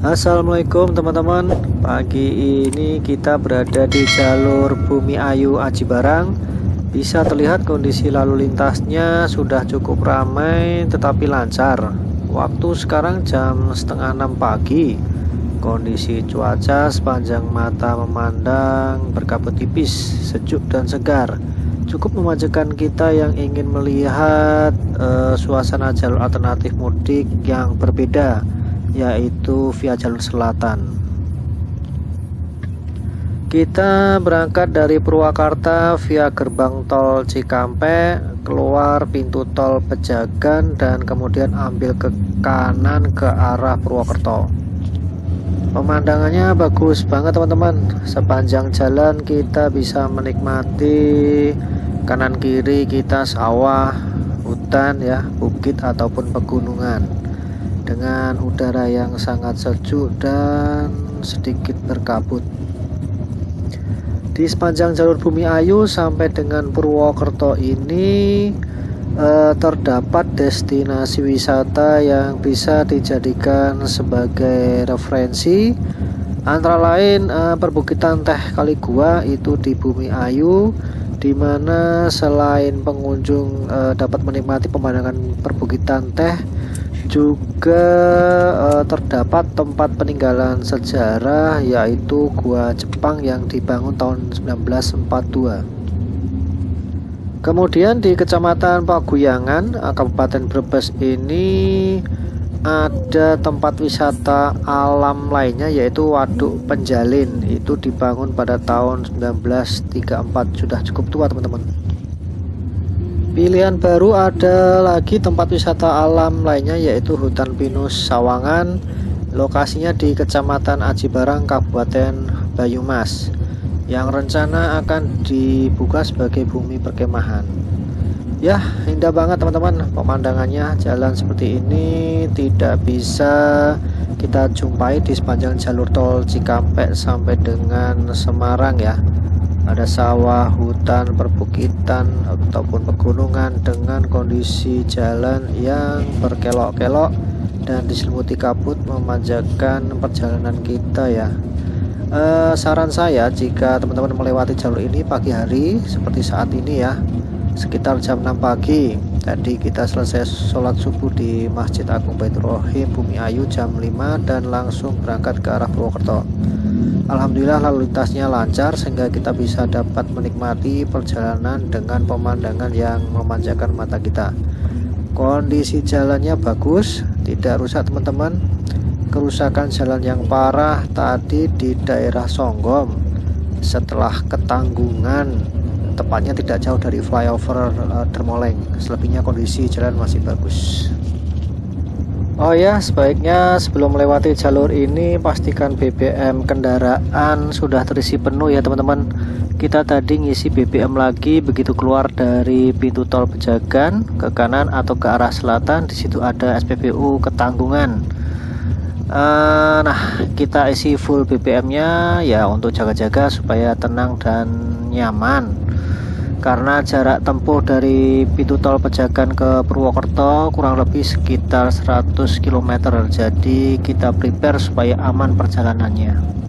Assalamualaikum teman-teman. Pagi ini kita berada di jalur Bumi Ayu Aji Barang. Bisa terlihat kondisi lalu lintasnya sudah cukup ramai tetapi lancar. Waktu sekarang jam setengah 6 pagi. Kondisi cuaca sepanjang mata memandang berkabut tipis, sejuk dan segar. Cukup memanjakan kita yang ingin melihat suasana jalur alternatif mudik yang berbeda, yaitu via jalur selatan. Kita berangkat dari Purwakarta via gerbang tol Cikampek, keluar pintu tol Pejagan dan kemudian ambil ke kanan ke arah Purwokerto. Pemandangannya bagus banget teman-teman. Sepanjang jalan kita bisa menikmati kanan kiri kita sawah, hutan ya, bukit ataupun pegunungan, dengan udara yang sangat sejuk dan sedikit berkabut. Di sepanjang jalur Bumi Ayu sampai dengan Purwokerto ini terdapat destinasi wisata yang bisa dijadikan sebagai referensi, antara lain perbukitan Teh Kali Gua itu di Bumi Ayu, di mana selain pengunjung dapat menikmati pemandangan perbukitan teh, juga terdapat tempat peninggalan sejarah yaitu Gua Jepang yang dibangun tahun 1942. Kemudian di Kecamatan Paguyangan, Kabupaten Brebes ini ada tempat wisata alam lainnya yaitu Waduk Penjalin. Itu dibangun pada tahun 1934, sudah cukup tua teman-teman. Pilihan baru ada lagi tempat wisata alam lainnya yaitu Hutan Pinus Sawangan. Lokasinya di Kecamatan Aji Barang, Kabupaten Banyumas, yang rencana akan dibuka sebagai bumi perkemahan. Ya, indah banget teman-teman pemandangannya. Jalan seperti ini tidak bisa kita jumpai di sepanjang jalur tol Cikampek sampai dengan Semarang ya. Ada sawah, hutan, perbukitan ataupun pegunungan dengan kondisi jalan yang berkelok-kelok dan diselimuti kabut memanjakan perjalanan kita ya. Saran saya jika teman-teman melewati jalur ini pagi hari seperti saat ini ya, sekitar jam 6 pagi. Tadi kita selesai sholat subuh di Masjid Agung Baitur Rahim Bumi Ayu jam 5 dan langsung berangkat ke arah Purwokerto. Alhamdulillah lalu lintasnya lancar sehingga kita bisa dapat menikmati perjalanan dengan pemandangan yang memanjakan mata kita. Kondisi jalannya bagus, tidak rusak teman-teman. Kerusakan jalan yang parah tadi di daerah Songgom setelah Ketanggungan, tepatnya tidak jauh dari flyover Dermoleng. Selebihnya kondisi jalan masih bagus. Oh ya, sebaiknya sebelum melewati jalur ini pastikan BBM kendaraan sudah terisi penuh ya teman-teman. Kita tadi ngisi BBM lagi begitu keluar dari pintu tol Pejagan ke kanan atau ke arah selatan. Di situ ada SPBU Ketanggungan. Nah, kita isi full BBM-nya ya untuk jaga-jaga supaya tenang dan nyaman. Karena jarak tempuh dari pintu tol Pejagan ke Purwokerto kurang lebih sekitar 100 km. Jadi kita prepare supaya aman perjalanannya.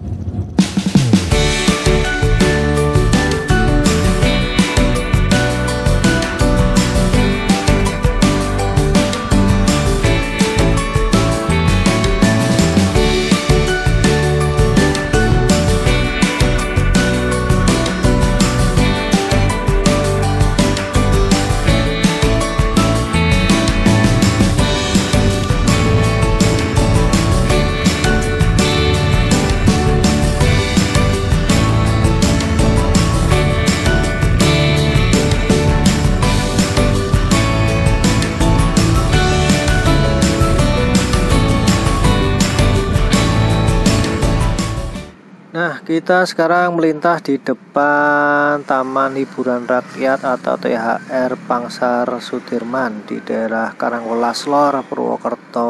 Nah, kita sekarang melintas di depan Taman Hiburan Rakyat atau THR Pangsar Sudirman di daerah Karangwelas Lor, Purwokerto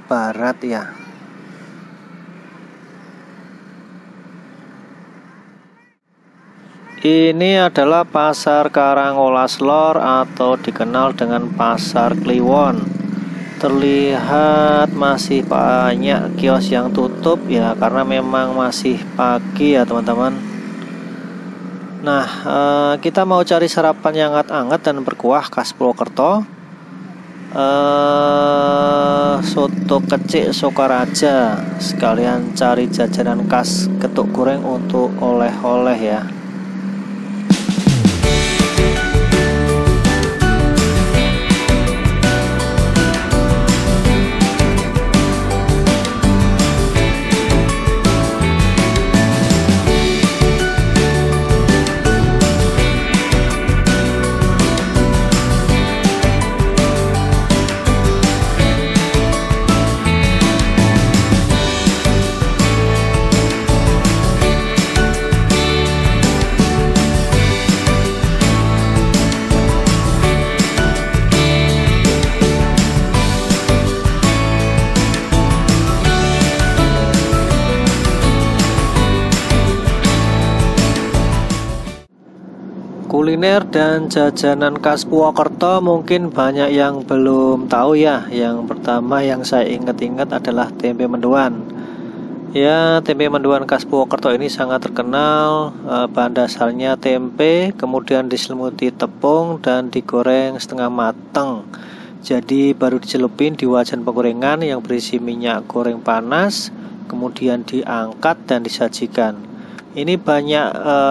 Barat ya. Ini adalah Pasar Karangwelas Lor atau dikenal dengan Pasar Kliwon. Terlihat masih banyak kios yang tutup ya, karena memang masih pagi ya teman-teman. Nah, kita mau cari sarapan yang hangat-hangat dan berkuah khas Purwokerto. Soto kecik Sokaraja, sekalian cari jajanan khas getuk goreng untuk oleh-oleh ya. Kuliner dan jajanan khas Purwokerto mungkin banyak yang belum tahu ya. Yang pertama yang saya ingat-ingat adalah tempe mendoan. Ya, tempe mendoan khas Purwokerto ini sangat terkenal. Bahan dasarnya tempe, kemudian diselimuti tepung dan digoreng setengah matang. Jadi baru dicelupin di wajan penggorengan yang berisi minyak goreng panas, kemudian diangkat dan disajikan. Ini banyak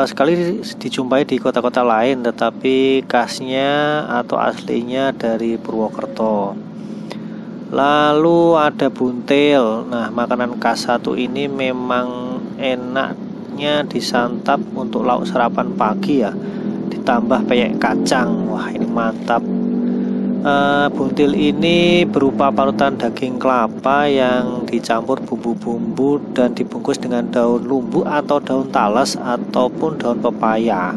sekali dijumpai di kota-kota lain, tetapi khasnya atau aslinya dari Purwokerto. Lalu ada buntil. Nah, makanan khas satu ini memang enaknya disantap untuk lauk sarapan pagi ya. Ditambah peyek kacang. Wah, ini mantap. Buntil ini berupa parutan daging kelapa yang dicampur bumbu-bumbu dan dibungkus dengan daun lumbu atau daun talas ataupun daun pepaya.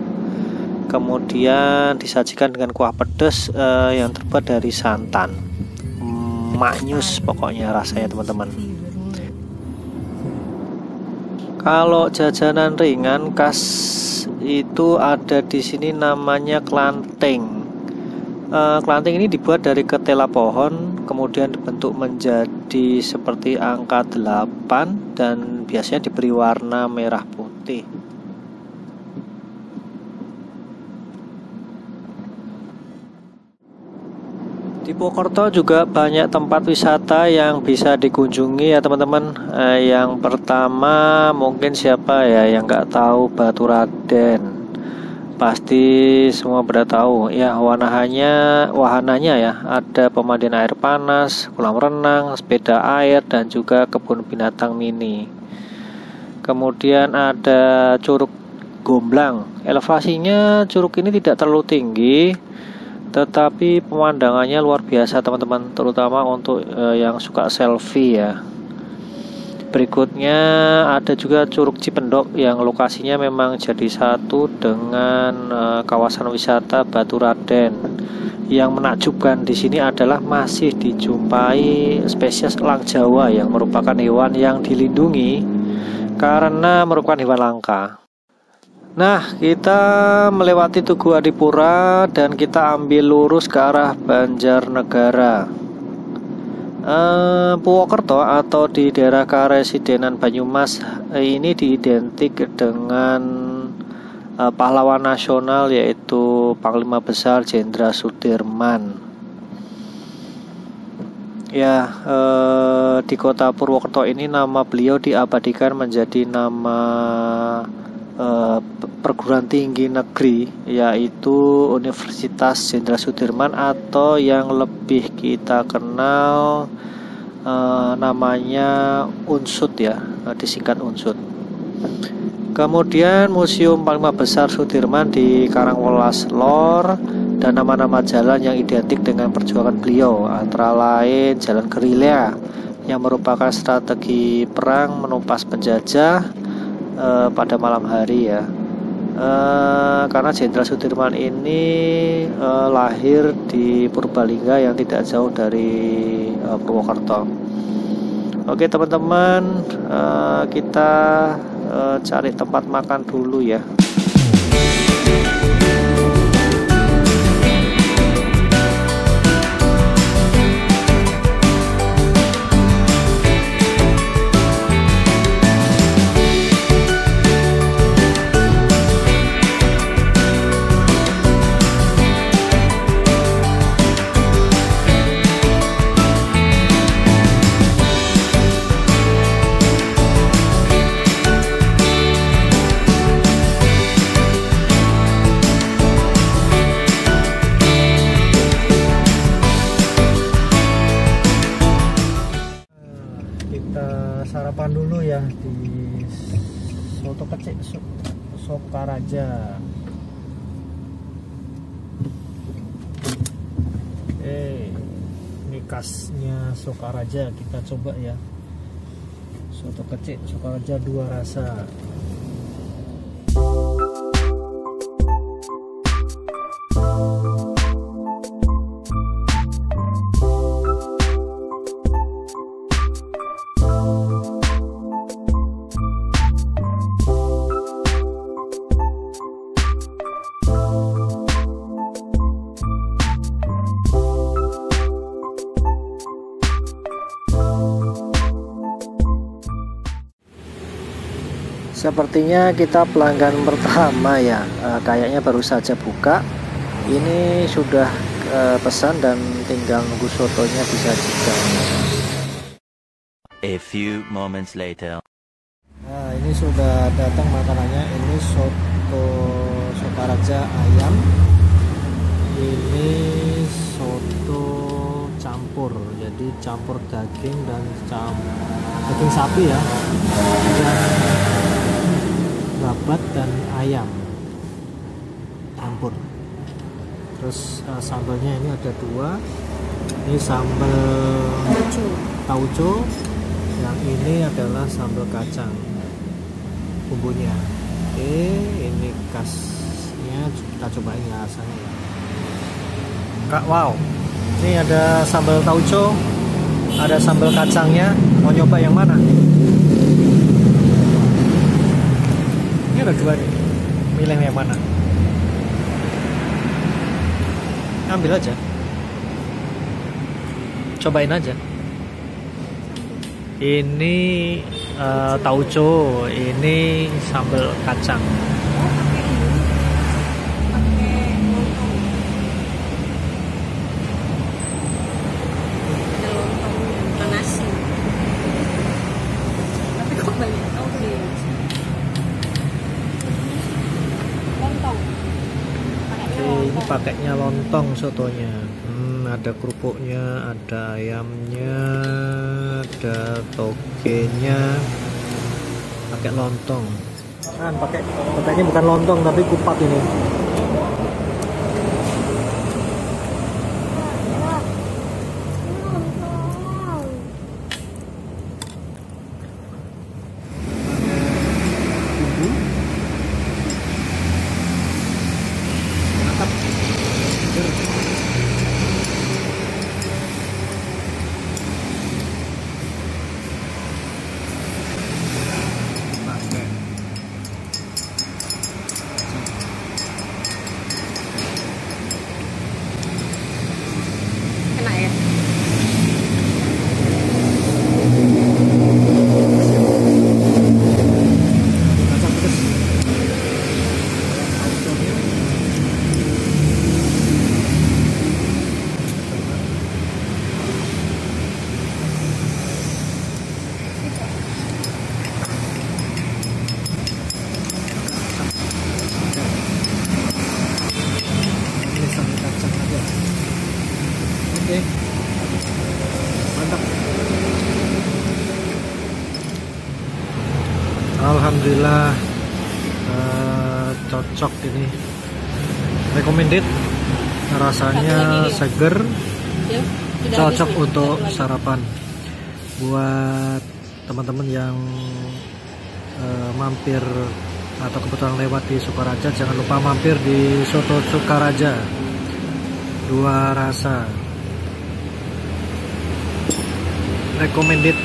Kemudian disajikan dengan kuah pedas yang terbuat dari santan. Maknyus pokoknya rasanya teman-teman. Kalau jajanan ringan khas itu ada di sini namanya klanting. Klanting ini dibuat dari ketela pohon, kemudian dibentuk menjadi seperti angka 8 dan biasanya diberi warna merah putih. Di Purwokerto juga banyak tempat wisata yang bisa dikunjungi ya teman-teman. Yang pertama mungkin siapa ya yang nggak tahu Baturaden. Pasti semua pada tahu ya, wahananya ya, ada pemandian air panas, kolam renang, sepeda air, dan juga kebun binatang mini. Kemudian ada Curug Gomblang. Elevasinya curug ini tidak terlalu tinggi, tetapi pemandangannya luar biasa teman-teman, terutama untuk yang suka selfie ya. Berikutnya ada juga Curug Cipendok yang lokasinya memang jadi satu dengan kawasan wisata Baturaden. Yang menakjubkan di sini adalah masih dijumpai spesies elang Jawa yang merupakan hewan yang dilindungi karena merupakan hewan langka. Nah, kita melewati Tugu Adipura dan kita ambil lurus ke arah Banjarnegara. Purwokerto atau di daerah Karesidenan Banyumas ini diidentik dengan pahlawan nasional yaitu Panglima Besar Jenderal Sudirman. Ya, di kota Purwokerto ini nama beliau diabadikan menjadi nama perguruan tinggi negeri, yaitu Universitas Jenderal Sudirman atau yang lebih kita kenal namanya UNSUD ya, disingkat UNSUD. Kemudian Museum Panglima Besar Sudirman di Karangwelas Lor dan nama-nama jalan yang identik dengan perjuangan beliau, antara lain Jalan Gerilya yang merupakan strategi perang menumpas penjajah pada malam hari ya. Karena Jenderal Sudirman ini lahir di Purbalingga yang tidak jauh dari Purwokerto. Oke teman-teman, kita cari tempat makan dulu ya. Sokaraja. Ini khasnya Sokaraja, kita coba ya. Soto kecik Sokaraja 2 rasa. Sepertinya kita pelanggan pertama ya, kayaknya baru saja buka. Ini sudah pesan dan tinggal nunggu sotonya disajikan. A few moments later. Nah, ini sudah datang makanannya. Ini soto Sokaraja ayam. Ini soto campur, jadi campur daging dan daging sapi ya, dan babat dan ayam campur. Terus sambalnya ini ada 2. Ini sambal tauco, yang ini adalah sambal kacang bumbunya. Oke, ini khasnya, kita cobain ya rasanya ya. Kak, wow, ini ada sambal tauco, ada sambal kacangnya. Mau nyoba yang mana? Ini ada 2 nih, milih yang mana? Ambil aja, cobain aja. Ini tauco, ini sambal kacang. Ini pakainya lontong sotonya. Ada kerupuknya, ada ayamnya, ada togenya, pakai lontong. Kan pakainya bukan lontong tapi kupat ini. Mantap. Alhamdulillah, cocok ini, recommended, rasanya seger, cocok untuk sarapan. Buat teman-teman yang mampir atau kebetulan lewat di Sokaraja, jangan lupa mampir di Soto Sokaraja 2 rasa, recommended,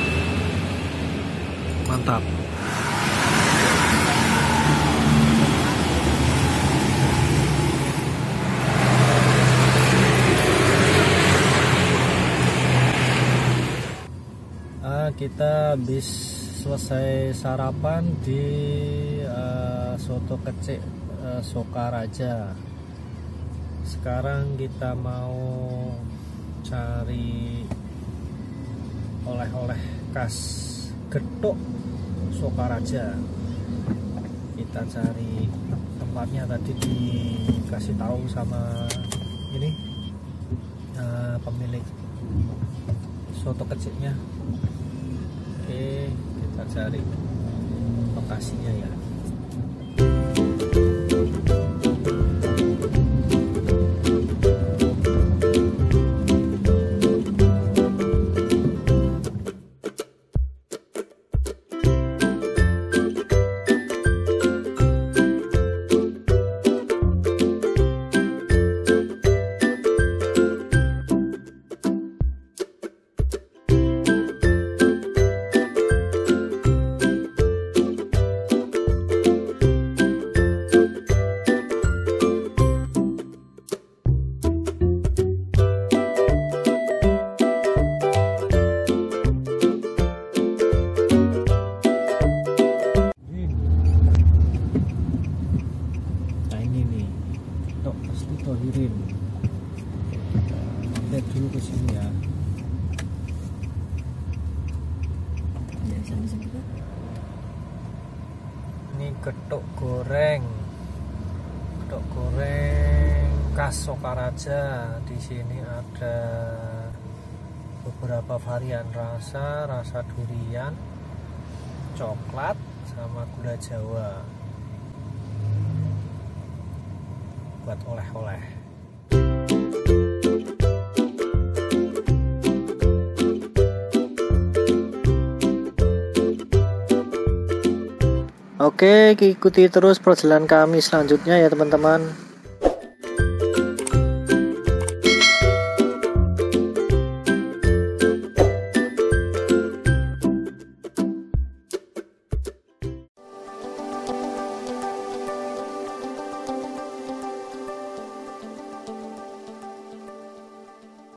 mantap. Kita habis selesai sarapan di soto kecik Sokaraja. Sekarang kita mau cari oleh-oleh khas Getuk Sokaraja. Kita cari tempatnya, tadi dikasih tahu sama ini pemilik soto keciknya. Oke, kita cari lokasinya ya. Tohirin. Lihat dulu ke sini ya. Ini getuk goreng khas Sokaraja. Di sini ada beberapa varian rasa durian, coklat, sama gula Jawa buat oleh-oleh. Oke, ikuti terus perjalanan kami selanjutnya ya teman-teman.